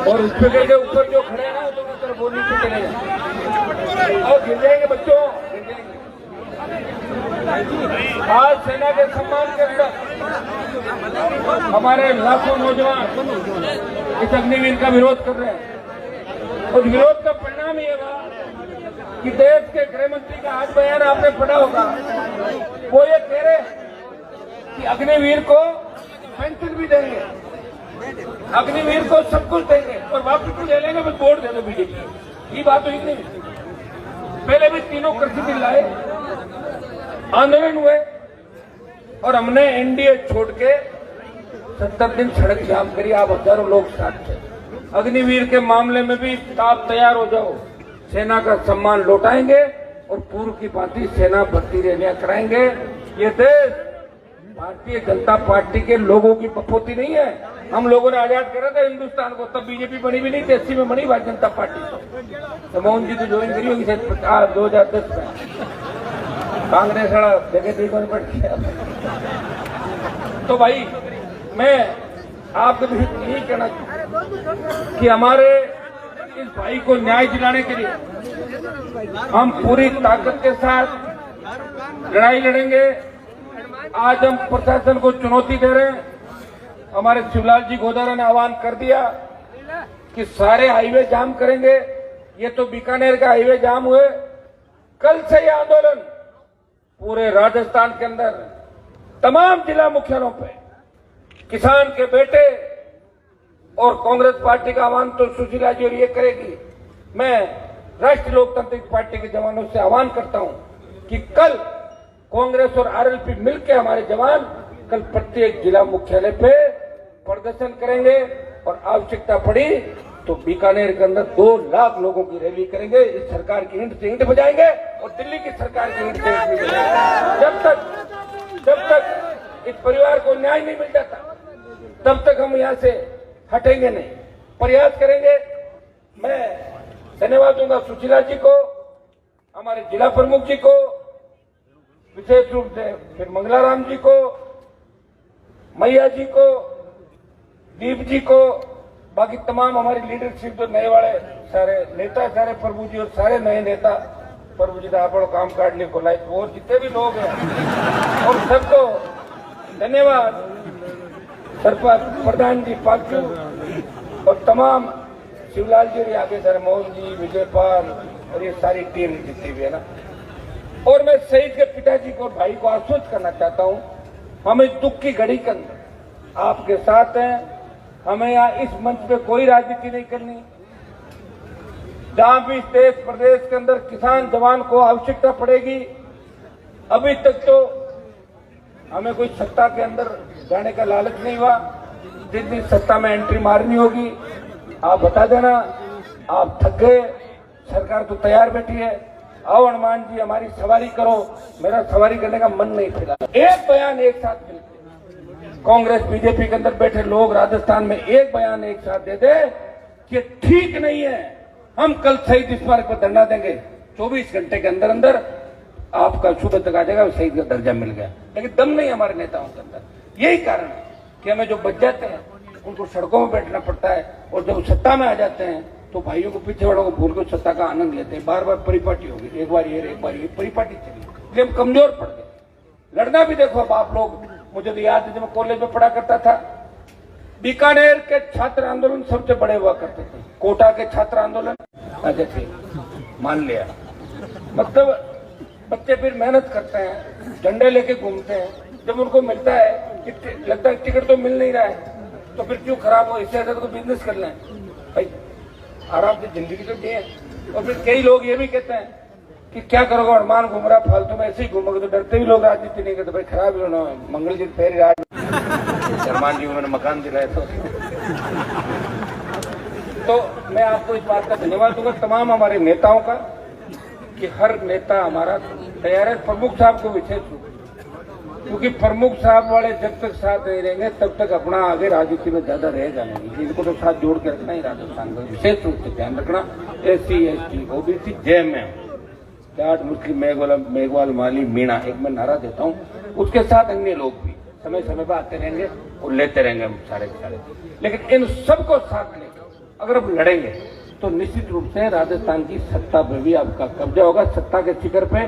और स्पीकर के ऊपर जो खड़े हैं ना दोनों तरफ वो नीचे चले जाए और गिर जाएंगे बच्चों, गिर जाएंगे। आज सेना के सम्मान के अंदर हमारे लाखों नौजवान इस अग्निवीर का विरोध कर रहे हैं। उस विरोध का परिणाम ये हुआ कि देश के गृह मंत्री का आज बयान आपने पढ़ा होगा, वो ये कह रहे हैं कि अग्निवीर को पेंशन भी देंगे, अग्निवीर को सब कुछ देंगे और वापस भी ले लेंगे, बस वोट दे दो बीजेपी। ये बात हुई नहीं। पहले भी तीनों कृषि बिल लाए, आंदोलन हुए और हमने एनडीए छोड़ के 70 दिन सड़क जाम करी। आप हजारों लोग साथ थे। अग्निवीर के मामले में भी आप तैयार हो जाओ, सेना का सम्मान लौटाएंगे और पूर्व की भांति सेना भर्ती रैलियां कराएंगे। ये देश भारतीय जनता पार्टी के लोगों की बपोती नहीं है। हम लोगों ने आजाद करा था हिंदुस्तान को, तब बीजेपी बनी भी नहीं थी, 80 में बनी भारतीय जनता पार्टी। तो मोहन जी तो ज्वाइन करी होगी 2010 में, कांग्रेस वाला जगह देखो बढ़ गया। तो भाई मैं आपके भी यही कहना चाहूँ कि हमारे इस भाई को न्याय दिलाने के लिए हम पूरी ताकत के साथ लड़ाई लड़ेंगे। आज हम प्रशासन को चुनौती दे रहे हैं। हमारे शिवलाल जी गोदारा ने आह्वान कर दिया कि सारे हाईवे जाम करेंगे। ये तो बीकानेर का हाईवे जाम हुए, कल से ये आंदोलन पूरे राजस्थान के अंदर तमाम जिला मुख्यालयों पे किसान के बेटे और कांग्रेस पार्टी का आह्वान तो सुशीला जी और ये करेगी। मैं राष्ट्रीय लोकतांत्रिक पार्टी के जवानों से आह्वान करता हूं कि कल कांग्रेस और आरएलपी मिलकर हमारे जवान कल प्रत्येक जिला मुख्यालय पे प्रदर्शन करेंगे और आवश्यकता पड़ी तो बीकानेर के अंदर 2 लाख लोगों की रैली करेंगे। इस सरकार की ईंट से ईंट बजाएंगे और दिल्ली की सरकार की ईंट से ईंट बजाएंगे। जब तक इस परिवार को न्याय नहीं मिल जाता तब तक हम यहां से हटेंगे नहीं, प्रयास करेंगे। मैं धन्यवाद दूंगा सुशीला जी को, हमारे जिला प्रमुख जी को, विशेष रूप से फिर मंगलाराम जी को, मैया जी को, दीप जी को, बाकी तमाम हमारी लीडरशिप जो नए वाले सारे नेता, सारे प्रभु जी और सारे नए नेता, प्रभु जी आप काम काटने को लाइक वो जितने भी लोग हैं और सबको धन्यवाद। सरपंच प्रधान जी पाक्यू और तमाम शिवलाल जी आगे सर मोहन जी, विजयपाल और ये सारी टीम जितनी भी है ना। और मैं शहीद के पिताजी को, भाई को आश्वस्त करना चाहता हूं, हम इस दुख की घड़ी के अंदर आपके साथ हैं। हमें यहाँ इस मंच पे कोई राजनीति नहीं करनी। जहां भी इस देश प्रदेश के अंदर किसान जवान को आवश्यकता पड़ेगी, अभी तक तो हमें कोई सत्ता के अंदर जाने का लालच नहीं हुआ। जिस दिन सत्ता में एंट्री मारनी होगी आप बता देना। आप थक गए, सरकार तो तैयार बैठी है। आओ हनुमान जी हमारी सवारी करो। मेरा सवारी करने का मन नहीं फिरा। एक बयान एक साथ मिलकर कांग्रेस बीजेपी के अंदर बैठे लोग राजस्थान में एक बयान एक साथ दे दे कि ठीक नहीं है, हम कल शहीद स्मारक पर धरना देंगे। 24 घंटे के अंदर अंदर आपका सुबह तक आ जाएगा, शहीद का दर्जा मिल गया। लेकिन दम नहीं हमारे नेताओं के अंदर। यही कारण है कि हमें जो बच जाते हैं उनको सड़कों में बैठना पड़ता है और जब सत्ता में आ जाते हैं तो भाइयों को, पीछे वालों को भूल कर सत्ता का आनंद लेते हैं। बार बार परिपाटी होगी, एक बार ये एक बार ये परिपाटी चली, इसलिए हम कमजोर पड़ गए। लड़ना भी देखो अब आप लोग, मुझे तो याद है जब मैं कॉलेज में पढ़ा करता था, बीकानेर के छात्र आंदोलन सबसे बड़े हुआ करते थे। कोटा के छात्र आंदोलन जैसे मान लिया, मतलब बच्चे फिर मेहनत करते हैं, झंडे लेके घूमते हैं। जब उनको मिलता है कि लगता है टिकट तो मिल नहीं रहा है तो फिर क्यों खराब हो, इससे तो बिजनेस कर लें भाई, आराम से जिंदगी तो जिए। और फिर कई लोग ये भी कहते हैं कि क्या करोगे, हनुमान घूम रहा फालतू में, ऐसे ही घूमोगे। तो डरते भी लोग राजनीति नहीं करते, भाई खराब ही होना। मंगल जी फेरी राजनीति, हनुमान जी उन्होंने मकान दिलाए तो मैं आपको इस बात का धन्यवाद दूंगा तमाम हमारे नेताओं का कि हर नेता हमारा तैयार है। प्रमुख साहब को विशेष रूप, क्योंकि प्रमुख साहब वाले जब तक साथ नहीं रहेंगे तब तक अपना आगे राजनीति में ज्यादा रहेगा नहीं। इनको तो साथ जोड़ के रखना ही राजस्थान का विशेष रूप से ध्यान रखना। SC ST OBC JMM Jat मुस्लिम मेघवाल माली मीणा, एक मैं नारा देता हूँ, उसके साथ अन्य लोग भी समय समय पर आते रहेंगे और लेते रहेंगे हम सारे के सारे। लेकिन इन सबको साथ लेकर अगर हम लड़ेंगे तो निश्चित रूप से राजस्थान की सत्ता पे भी आपका कब्जा होगा। सत्ता के शिखर पे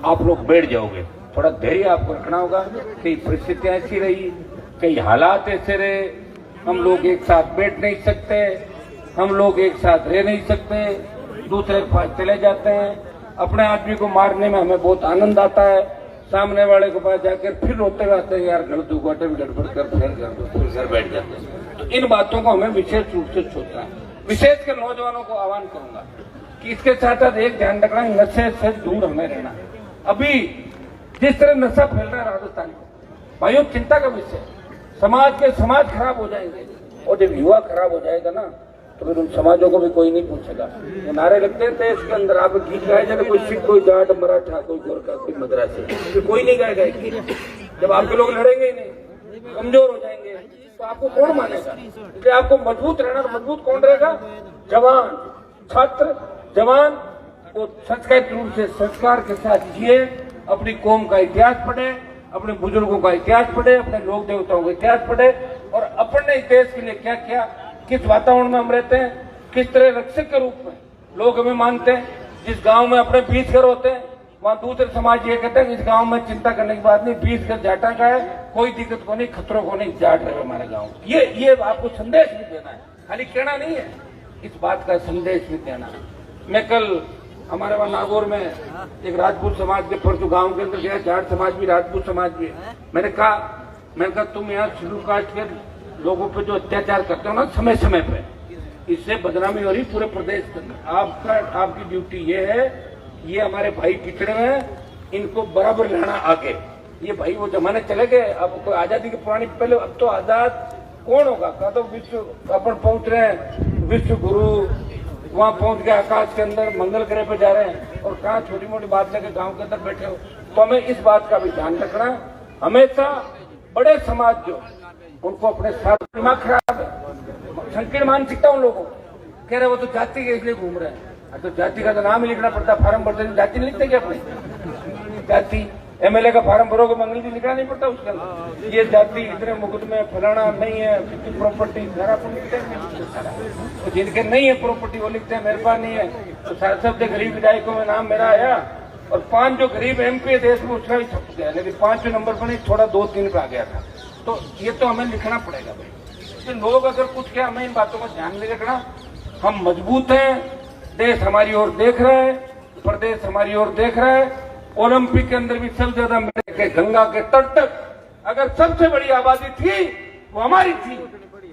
आप लोग बैठ जाओगे। थोड़ा धैर्य आपको रखना होगा। कई परिस्थितियां ऐसी रही, कई हालात ऐसे रहे, हम लोग एक साथ बैठ नहीं सकते, हम लोग एक साथ रह नहीं सकते, दूसरे के पास चले जाते हैं। अपने आदमी को मारने में हमें बहुत आनंद आता है, सामने वाले के पास जाकर फिर रोते हुए आते हैं, यार गलत गोटे भी गड़बड़ कर फिर घर बैठ जाते हैं। तो इन बातों को हमें विशेष रूप से सोचना है। विशेषकर नौजवानों को आह्वान करूंगा कि इसके साथ साथ एक ध्यान रखना, नशे से दूर हमें रहना। अभी जिस तरह नशा फैल रहा है राजस्थान में, भाइयों चिंता का विषय, समाज खराब हो जाएंगे। और जब युवा खराब हो जाएगा ना तो फिर उन समाजों को भी कोई नहीं पूछेगा। ये नारे लगते हैं देश के अंदर, आप गीत गाए जाए, कोई सिख, कोई जाट, मराठा, कोई गोरखा, कोई मद्रासी, कोई नहीं गाएगा गीत। जब आपके लोग लड़ेंगे ही नहीं, कमजोर हो जाएंगे, तो आपको कौन मानेगा? इसलिए आपको मजबूत रहना। मजबूत कौन रहेगा? जवान, छात्र, जवान को संस्कृत रूप से संस्कार के साथ जिए, अपनी कौम का इतिहास पढ़े, अपने बुजुर्गों का इतिहास पढ़े, अपने लोक देवताओं का इतिहास पढ़े और अपने देश के लिए क्या किया, किस वातावरण में हम रहते हैं, किस तरह रक्षक के रूप में लोग हमें मानते हैं। जिस गांव में अपने 20 घर होते हैं, वहां दूसरे समाज ये कहते हैं इस गांव में चिंता करने की बात नहीं, 20 घर जाटा का है, कोई दिक्कत को नहीं, खतरों को नहीं, जाट रहे हमारे गांव। ये आपको संदेश भी देना है, खाली कहना नहीं है, इस बात का संदेश भी देना है। मैं कल हमारे वहां नागौर में एक राजपूत समाज के परसों गांव के अंदर गया, जाट समाज भी, राजपूत समाज भी। मैंने कहा तुम यहाँ शेड्यूल कास्ट के लोगों पे जो अत्याचार करते हो ना समय समय पे, इससे बदनामी हो रही पूरे प्रदेश के अंदर। आपकी ड्यूटी ये है, ये हमारे भाई पिछड़े हैं, इनको बराबर लाना आगे। ये भाई वो जमाने चले गए, अब कोई आजादी की पुरानी, पहले अब तो आजाद कौन होगा? कहा तो विश्व अपन पहुंच रहे हैं, विश्व गुरु वहां पहुंच गए, आकाश के अंदर मंगल ग्रह पे जा रहे हैं, और कहा छोटी मोटी बात लेके गांव के अंदर बैठे हो। तो हमें इस बात का भी ध्यान रखना, हमेशा बड़े समाज जो उनको अपने साथ, दिमाग खराब है, संकीर्ण मानसिकता उन लोगों को, कह रहे वो तो जाति के इसलिए घूम रहे हैं। तो जाति का तो नाम ही लिखना पड़ता, फार्म भरते हैं, जाति लिखते क्या अपने? जाति एमएलए का फार्म भरोगे, मंगल भी लिखना नहीं पड़ता उसके अंदर, ये जाति इतने मुकदमे फलाना नहीं है, कितनी प्रॉपर्टी सारा अपन लिखते हैं। तो जिनके नहीं है प्रॉपर्टी वो लिखते हैं मेरे पास नहीं है। तो सबसे गरीब विधायकों में नाम मेरा आया और 5 जो गरीब एमपी देश में उसका भी छप गया, लेकिन 5वें नंबर पर नहीं, थोड़ा 2-3 पे आ गया था। तो ये तो हमें लिखना पड़ेगा भाई। तो लोग अगर कुछ क्या, हमें इन बातों का ध्यान नहीं रखना। हम मजबूत हैं, देश हमारी ओर देख रहा है, प्रदेश हमारी ओर देख रहा है। ओलंपिक के अंदर भी सबसे ज्यादा गंगा के तट तक अगर सबसे बड़ी आबादी थी वो हमारी थी।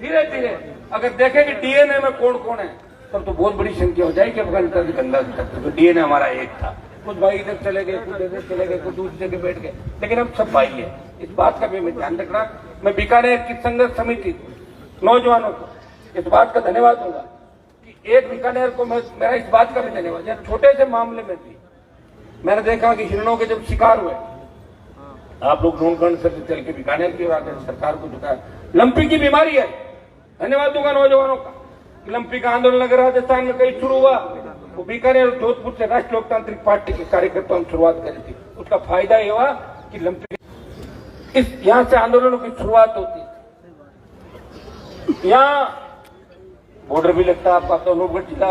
धीरे धीरे अगर देखेंगे डीएनए में कौन कौन है, तब तो बहुत बड़ी संख्या हो जाएगी अफगानिस्तान गंगा तक। तो डीएनए हमारा एक था, कुछ भाई इधर चले गए, कुछ इधर चले गए, कुछ दूसरी जगह बैठ गए, लेकिन हम सब भाई है। इस बात का भी हमें ध्यान रखना। मैं बीकानेर की संघर्ष समिति नौजवानों को इस बात का धन्यवाद दूंगा कि एक बीकानेर को मेरा इस बात का भी धन्यवाद, छोटे से मामले में भी मैंने देखा कि हिरणों के जब शिकार हुए, आप लोग ढूंढ से चल के बीकानेर की आकर सरकार को झुकाया। लंपी की बीमारी है, धन्यवाद दूंगा नौजवानों का। लंपी का आंदोलन अगर राजस्थान में कहीं शुरू हुआ, वो बीकानेर और जोधपुर से राष्ट्रीय लोकतांत्रिक पार्टी के कार्यकर्ताओं ने शुरुआत करी थी। उसका फायदा ये हुआ कि लंपी यहाँ से आंदोलनों की शुरुआत होती। यहाँ बॉर्डर भी लगता, आपका तो अनूपगढ़ जिला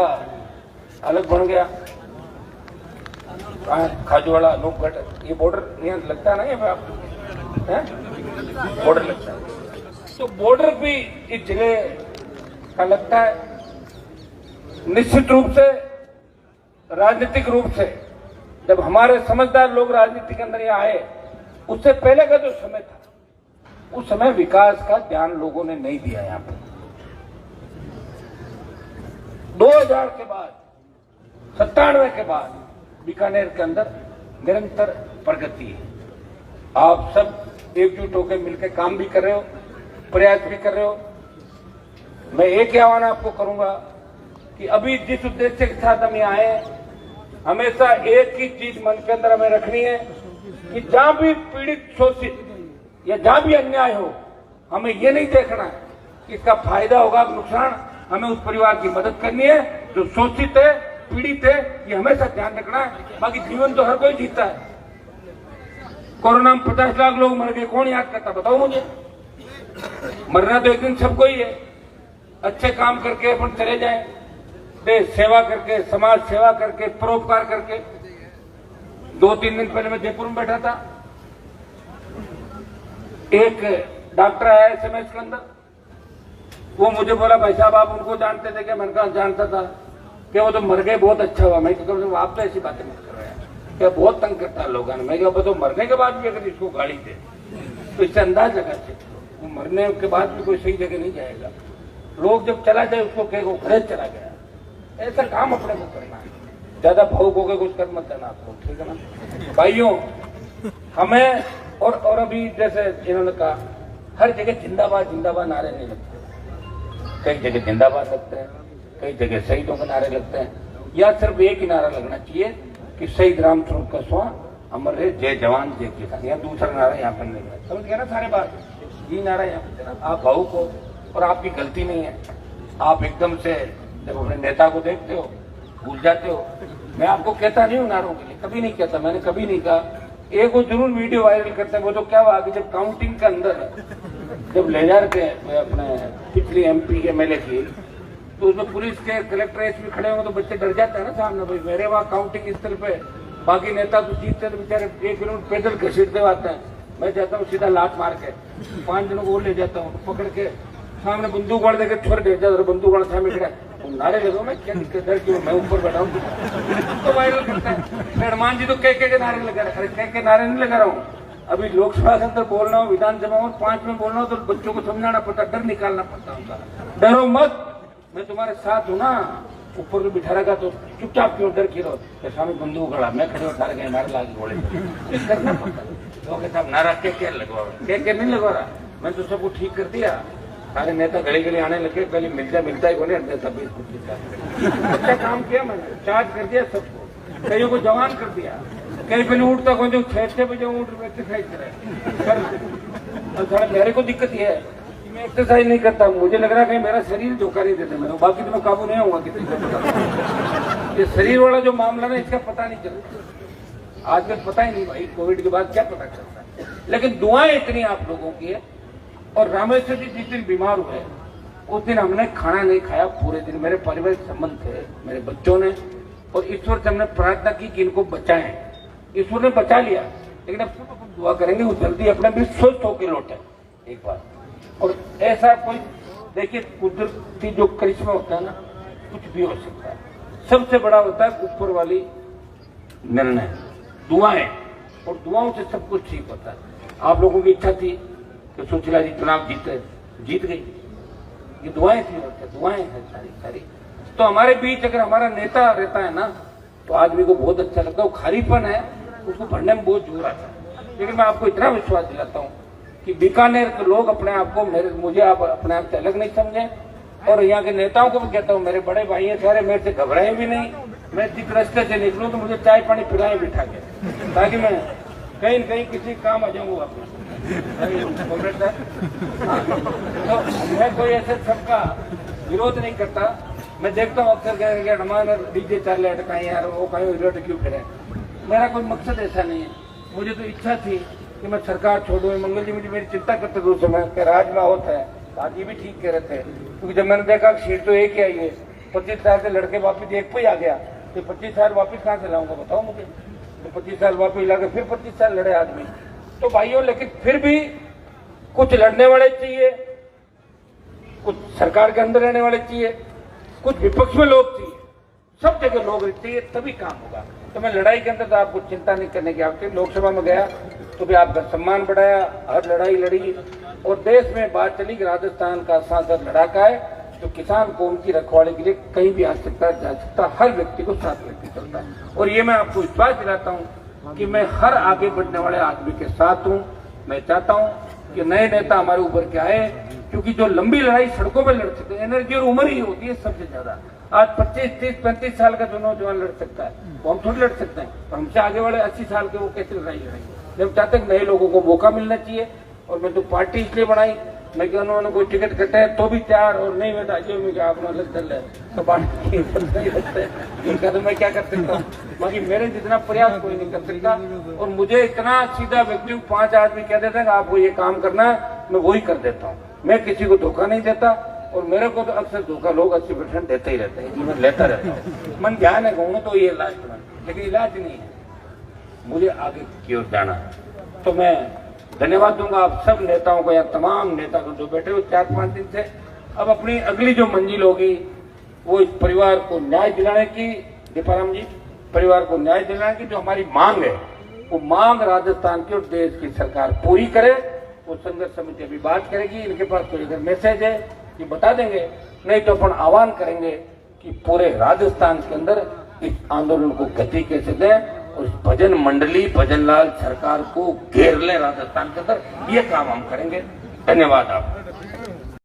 अलग बन गया, खाजूवाड़ा अनूपगढ़, ये बॉर्डर यहाँ लगता है ना, ये बॉर्डर लगता है। तो बॉर्डर भी इस जिले का लगता है। निश्चित रूप से राजनीतिक रूप से जब हमारे समझदार लोग राजनीति के अंदर यहाँ आए, उससे पहले का जो समय था, उस समय विकास का ध्यान लोगों ने नहीं दिया। यहाँ पर 2000 के बाद, 97 के बाद बीकानेर के अंदर निरंतर प्रगति है। आप सब एकजुट होकर मिलकर काम भी कर रहे हो, प्रयास भी कर रहे हो। मैं एक ही आह्वान आपको करूंगा कि अभी जिस उद्देश्य के साथ हम यहाँ आए, हमेशा एक ही चीज मन के अंदर हमें रखनी है कि जहां भी पीड़ित, शोषित या जहां भी अन्याय हो, हमें ये नहीं देखना है कि इसका फायदा होगा नुकसान। हमें उस परिवार की मदद करनी है जो शोषित है, पीड़ित है, ये हमेशा ध्यान रखना है। बाकी जीवन तो हर कोई जीता है, कोरोना में 50 लाख लोग मर गए, कौन याद करता बताओ मुझे। मरना तो एक दिन सबको ही है। अच्छे काम करके अपन चले जाएं, देश सेवा करके, समाज सेवा करके, परोपकार करके। 2-3 दिन पहले मैं जयपुर में बैठा था, एक डॉक्टर आया SMS के अंदर, वो मुझे बोला भाई साहब आप उनको जानते थे क्या? मैंने कहा जानता था। क्या वो तो मर गए, बहुत अच्छा हुआ। मैं क्या आप तो ऐसी बातें मत कर रहे हैं, क्या बहुत तंग करता है लोगों ने। मैं क्या तो मरने के बाद भी अगर इसको गाड़ी दे तो इससे अंदाज लगा सकते, वो मरने के बाद भी कोई सही जगह नहीं जाएगा। लोग जब चला जाए उसको कहेगा घर चला गया। ऐसा काम अपने को करना है, ज्यादा भावुक होकर कुछ कर मत देना आपको, ठीक है ना भाइयों। हमें और अभी जैसे इन्होंने कहा हर जगह जिंदाबाद जिंदाबाद नारे नहीं लगते, कई जगह जिंदाबाद लगते हैं, कई जगह शहीदों के नारे लगते हैं। या सिर्फ एक ही नारा लगना चाहिए कि शहीद रामस्वरूप कसवा अमर रहे, जय जवान जय किसान। या दूसरा नारा यहाँ पर नहीं है, समझ गया ना सारे बात। ये नारा यहाँ पर देना। आप भावुक हो और आपकी गलती नहीं है, आप एकदम से जब अपने नेता को देखते हो भूल जाते हो। मैं आपको कहता नहीं हूँ नारों के लिए, कभी नहीं कहता, मैंने कभी नहीं कहा। एक वो जरूर वीडियो वायरल करते हैं, वो तो क्या हुआ कि जब काउंटिंग के अंदर जब ले जा रहे थे अपने पिछली MP के MLA की, तो उसमें पुलिस के कलेक्टर SP खड़े होंगे तो बच्चे डर जाते हैं ना सामने। भाई मेरे वहाँ काउंटिंग स्थल पे बाकी नेता तो जीतते तो बेचारे 1 किलोमीटर पैदल घसीटते आते हैं। मैं जाता हूँ सीधा लात मार के 5 जनों को ले जाता हूँ, पकड़ के सामने बंदूक वाड़ देकर छोड़ दे जाता, बंदूक वाड़ा सामने खड़ा नारे लगो। मैं क्या दिक्कत है कि मैं ऊपर बैठा हूँ तो वायरल करता है। हनुमान जी तो के नारे लगा रहे, अरे के नारे नहीं लगा रहा हूँ। अभी लोकसभा के अंदर बोलना हो, विधानसभा में 5 में बोलना हो तो बच्चों को समझाना पड़ता, डर निकालना पड़ता उनका। डरो मत, मैं तुम्हारे साथ हूँ ना। ऊपर को बिठा रखा तो चुपचाप क्यों डर की रहो। सामने बंदूक खड़ा, मैं खड़े उठा गए नारे लागे घोड़े करना पड़ता। लोग साहब नारा के लगवा के नहीं लगवा रहा। मैं तो सबको ठीक कर दिया, सारे नेता गली गली आने लगे। पहले मिलता ही बोले नेता 20-25 अच्छा काम किया, मैंने चार्ज कर दिया सबको, कईयों को जवान कर दिया। कहीं पहले उठता कौन जो 6 बजे उठ एक्सरसाइज करे। मेरे को दिक्कत ये है मैं एक्सरसाइज नहीं करता, मुझे लग रहा है कहीं मेरा शरीर धोखा नहीं देता मेरे, बाकी तो मैं काबू नहीं होगा किसी का। ये शरीर वाला जो मामला है इसका पता नहीं चलता आजकल, पता ही नहीं भाई कोविड के बाद क्या पता चलता है। लेकिन दुआएं इतनी आप लोगों की है। और रामेश्वर जी जिस दिन बीमार हुए उस दिन हमने खाना नहीं खाया पूरे दिन। मेरे पारिवारिक संबंध थे, मेरे बच्चों ने, और ईश्वर से हमने प्रार्थना की कि इनको बचाएं। ईश्वर ने बचा लिया, लेकिन अब दुआ करेंगे वो जल्दी अपने भी स्वस्थ होकर लौटे एक बार। और ऐसा कोई देखिए कुदरती जो करिश्मा होता है ना, कुछ भी हो सकता है। सबसे बड़ा होता है ऊपर वाली निर्णय, दुआएं, और दुआओं से सब कुछ ठीक होता है। आप लोगों की इच्छा थी कि सुशीला जी चुनाव जीत गई, ये दुआएं थी, दुआएं हैं सारी। तो हमारे बीच अगर हमारा नेता रहता है ना तो आदमी को बहुत अच्छा लगता है। वो खालीपन है उसको भरने में बहुत जोर आता है। लेकिन मैं आपको इतना विश्वास दिलाता हूँ कि बीकानेर के लोग अपने आप को मुझे आप अपने आप से अलग नहीं समझे। और यहाँ के नेताओं को भी कहता हूँ, मेरे बड़े भाई हैं सारे, मेरे से घबराए भी नहीं। मैं जिस रास्ते से निकलूँ तो मुझे चाय पानी पिलाए बिठा के, ताकि मैं कहीं न कहीं किसी काम आ जाऊंगा अपना। तो मैं कोई ऐसे सबका विरोध नहीं करता। मैं देखता हूँ अक्सर हमारे DJ चार लटकाए यार, वो कहीं विरोध क्यों करे। मेरा कोई मकसद ऐसा नहीं है। मुझे तो इच्छा थी कि मैं सरकार छोड़ूं। मंगल जी मुझे मेरी चिंता करते थे उस समय कि राज में होता है, बात ये भी ठीक कह रहे थे। क्योंकि जब मैंने देखा सीट तो एक ही आई है, 25 साल से लड़के वापिस एक पे ही आ गया, तो 25 साल वापिस कहाँ से लाऊंगा बताओ मुझे। तो 25 साल वापिस ला के फिर 25 साल लड़े आदमी। तो भाइयों लेकिन फिर भी कुछ लड़ने वाले चाहिए, कुछ सरकार के अंदर रहने वाले चाहिए, कुछ विपक्ष में लोग चाहिए, सब जगह लोग चाहिए, तभी काम होगा। तो मैं लड़ाई के अंदर तो आपको चिंता नहीं करने की आवश्यकता। लोकसभा में गया तो भी आपका सम्मान बढ़ाया, हर लड़ाई लड़ी, और देश में बात चली कि राजस्थान का सांसद लड़ाका है तो किसान कौम की रखवाली के लिए कहीं भी आ सकता है, जा सकता, हर व्यक्ति को साथ लेके चलता है। और ये मैं आपको विश्वास दिलाता हूँ कि मैं हर आगे बढ़ने वाले आदमी के साथ हूँ। मैं चाहता हूँ कि नए नेता हमारे ऊपर के आए, क्योंकि जो लंबी लड़ाई सड़कों पर लड़ सकते हैं, एनर्जी और उम्र ही होती है सबसे ज्यादा। आज 25, 30, 35 साल का जो नौजवान लड़ सकता है वो हम थोड़ी लड़ सकते हैं, और हमसे आगे वाले 80 साल के वो कैसे लड़ाई लड़ेंगे। हम चाहते हैं नए लोगों को मौका मिलना चाहिए। और मैं तो पार्टी इसलिए बनाई, मैं क्या उन्होंने कोई टिकट कटे तो भी तैयार और नहीं बेटा जो मैं क्या आपने अलग चल रहा है तो बात मैं क्या कर सकता हूँ। बाकी मेरे जितना प्रयास कोई नहीं कर सकता और मुझे इतना सीधा व्यक्ति 5 आदमी कह देते हैं कि आपको ये काम करना है, मैं वही कर देता हूँ। मैं किसी को धोखा नहीं देता और मेरे को तो अक्सर धोखा लोग 80% देते ही रहते हैं, मैं लेता रहता हूँ। मन ध्यान है कहूँ तो ये लास्ट में, लेकिन इलाज नहीं है, मुझे आगे की ओर जाना है। तो मैं धन्यवाद दूंगा आप सब नेताओं को, या तमाम नेता को जो बैठे हुए 4-5 दिन से। अब अपनी अगली जो मंजिल होगी वो इस परिवार को न्याय दिलाने की, दीपाराम जी, परिवार को न्याय दिलाने की जो हमारी मांग है वो मांग राजस्थान की और देश की सरकार पूरी करे। वो संघर्ष समिति अभी बात करेगी, इनके पास कोई अगर मैसेज है ये बता देंगे, नहीं तो अपन आह्वान करेंगे कि पूरे राजस्थान के अंदर इस आंदोलन को गति कैसे दें और इस भजन मंडली भजनलाल सरकार को घेर ले राजस्थान के अंदर, ये काम हम करेंगे। धन्यवाद आप।